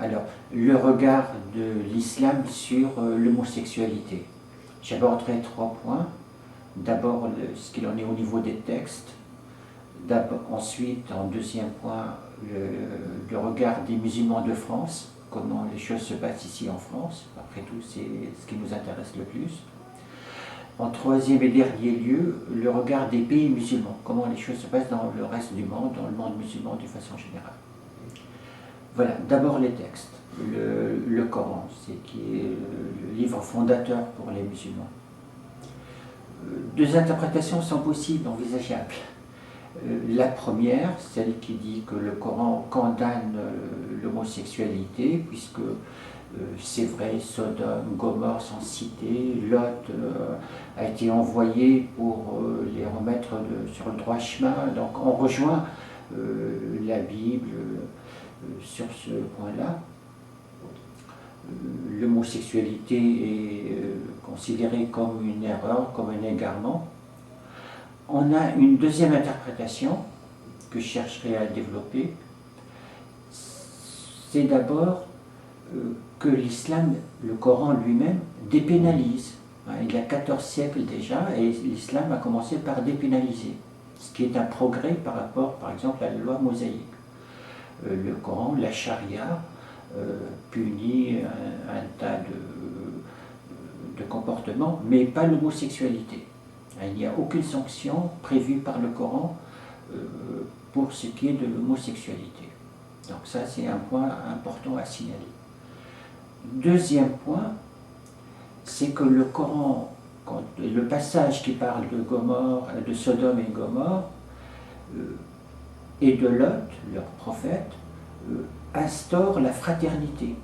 Alors, le regard de l'islam sur l'homosexualité. J'aborderai 3 points. D'abord, ce qu'il en est au niveau des textes. Ensuite, en deuxième point, le regard des musulmans de France, comment les choses se passent ici en France. Après tout, c'est ce qui nous intéresse le plus. En troisième et dernier lieu, le regard des pays musulmans, comment les choses se passent dans le reste du monde, dans le monde musulman de façon générale. Voilà, d'abord les textes. Le Coran, qui est le livre fondateur pour les musulmans. 2 interprétations sont possibles, envisageables. La première, celle qui dit que le Coran condamne l'homosexualité, puisque c'est vrai, Sodome, Gomorrhe sont cités, Lot a été envoyé pour les remettre sur le droit chemin, donc on rejoint la Bible sur ce point-là. L'homosexualité est considérée comme une erreur, comme un égarement. On a une deuxième interprétation que je chercherai à développer. C'est d'abord que l'islam, le Coran lui-même, dépénalise. Il y a 14 siècles déjà, et l'islam a commencé par dépénaliser, ce qui est un progrès par rapport, par exemple, à la loi mosaïque. Le Coran, la charia, punit un tas de comportements, mais pas l'homosexualité. Il n'y a aucune sanction prévue par le Coran pour ce qui est de l'homosexualité. Donc ça, c'est un point important à signaler. Deuxième point, c'est que le Coran, le passage qui parle de Sodome et Gomorre, et de Lot, leur prophète, instaure la fraternité.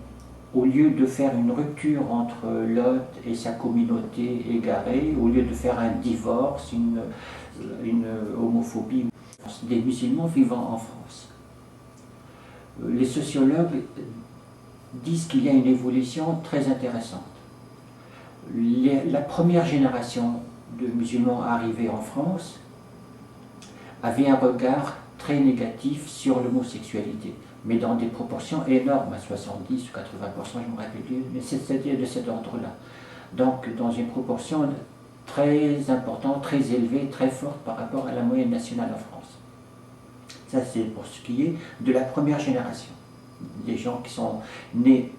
Au lieu de faire une rupture entre Lot et sa communauté égarée, au lieu de faire un divorce, une homophobie des musulmans vivant en France. Les sociologues disent qu'il y a une évolution très intéressante. La première génération de musulmans arrivés en France avait un regard très négatif sur l'homosexualité, mais dans des proportions énormes, à 70 ou 80%, je ne me rappelle plus, mais c'était de cet ordre-là. Donc dans une proportion très importante, très élevée, très forte par rapport à la moyenne nationale en France. Ça, c'est pour ce qui est de la première génération. Les gens qui sont nés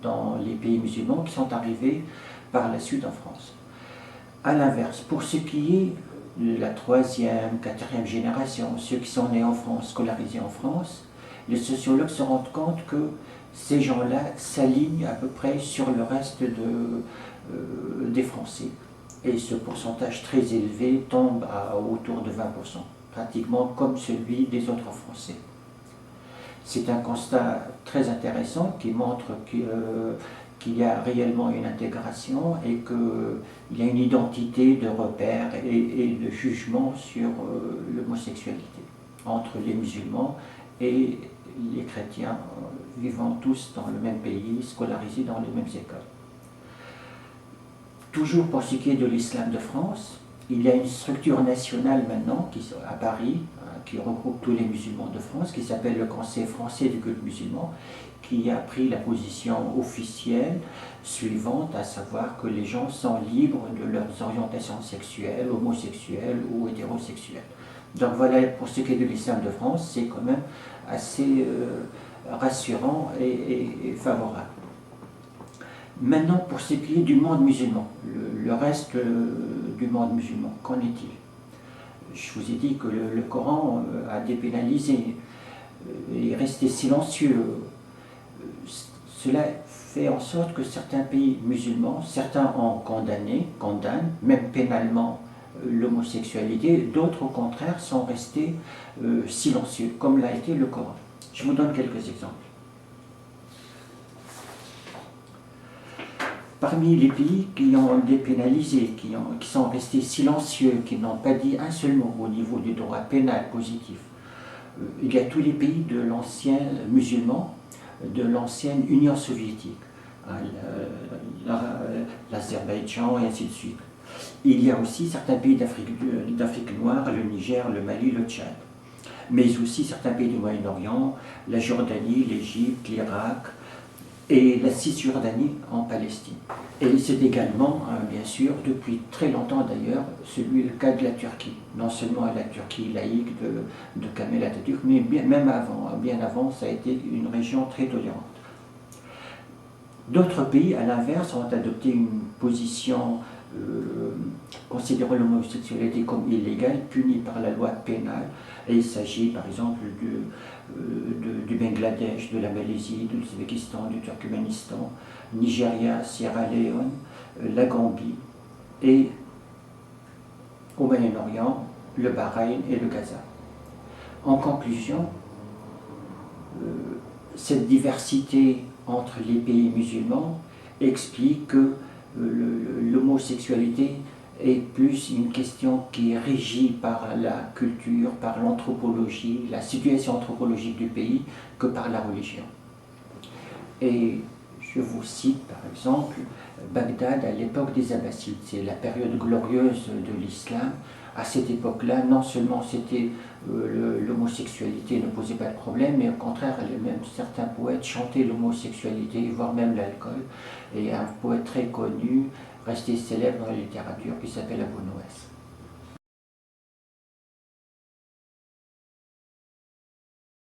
dans les pays musulmans, qui sont arrivés par la suite en France. A l'inverse, pour ce qui est de la 3e, 4e génération, ceux qui sont nés en France, scolarisés en France, les sociologues se rendent compte que ces gens-là s'alignent à peu près sur le reste des Français. Et ce pourcentage très élevé tombe autour de 20%, pratiquement comme celui des autres Français. C'est un constat très intéressant qui montre qu'il y a réellement une intégration et qu'il y a une identité de repère et de jugement sur l'homosexualité entre les musulmans et les chrétiens vivant tous dans le même pays, scolarisés dans les mêmes écoles. Toujours pour ce qui est de l'islam de France, il y a une structure nationale maintenant à Paris qui regroupe tous les musulmans de France, qui s'appelle le Conseil français du culte musulman, qui a pris la position officielle suivante, à savoir que les gens sont libres de leurs orientations sexuelles, homosexuelles ou hétérosexuelles. Donc voilà, pour ce qui est de l'islam de France, c'est quand même assez rassurant et favorable. Maintenant, pour ce qui est du monde musulman, le reste du monde musulman, qu'en est-il? Je vous ai dit que le Coran a dépénalisé, est resté silencieux. Cela fait en sorte que certains pays musulmans, certains condamnent, même pénalement, l'homosexualité, d'autres au contraire sont restés silencieux, comme l'a été le Coran. Je vous donne quelques exemples. Parmi les pays qui ont dépénalisé, qui sont restés silencieux, qui n'ont pas dit un seul mot au niveau du droit pénal positif, il y a tous les pays de l'ancien musulman, de l'ancienne Union soviétique, l'Azerbaïdjan et ainsi de suite. Il y a aussi certains pays d'Afrique noire, le Niger, le Mali, le Tchad, mais aussi certains pays du Moyen-Orient, la Jordanie, l'Égypte, l'Irak, et la Cisjordanie en Palestine. Et c'est également, bien sûr, depuis très longtemps d'ailleurs, le cas de la Turquie. Non seulement la Turquie laïque de Kemal Atatürk, mais même avant, bien avant, ça a été une région très tolérante. D'autres pays, à l'inverse, ont adopté une position considérant l'homosexualité comme illégale, punie par la loi pénale. Et il s'agit par exemple du Bangladesh, de la Malaisie, de l'Ouzbékistan, du Turkménistan, Nigeria, Sierra Leone, la Gambie et au Moyen-Orient, le Bahreïn et le Gaza. En conclusion, cette diversité entre les pays musulmans explique que l'homosexualité est plus une question qui est régie par la culture, par l'anthropologie, la situation anthropologique du pays, que par la religion. Et je vous cite par exemple Bagdad à l'époque des Abbassides, c'est la période glorieuse de l'islam. À cette époque-là, non seulement l'homosexualité ne posait pas de problème, mais au contraire, même certains poètes chantaient l'homosexualité, voire même l'alcool. Et un poète très connu, resté célèbre dans la littérature, qui s'appelle Abu Nowas.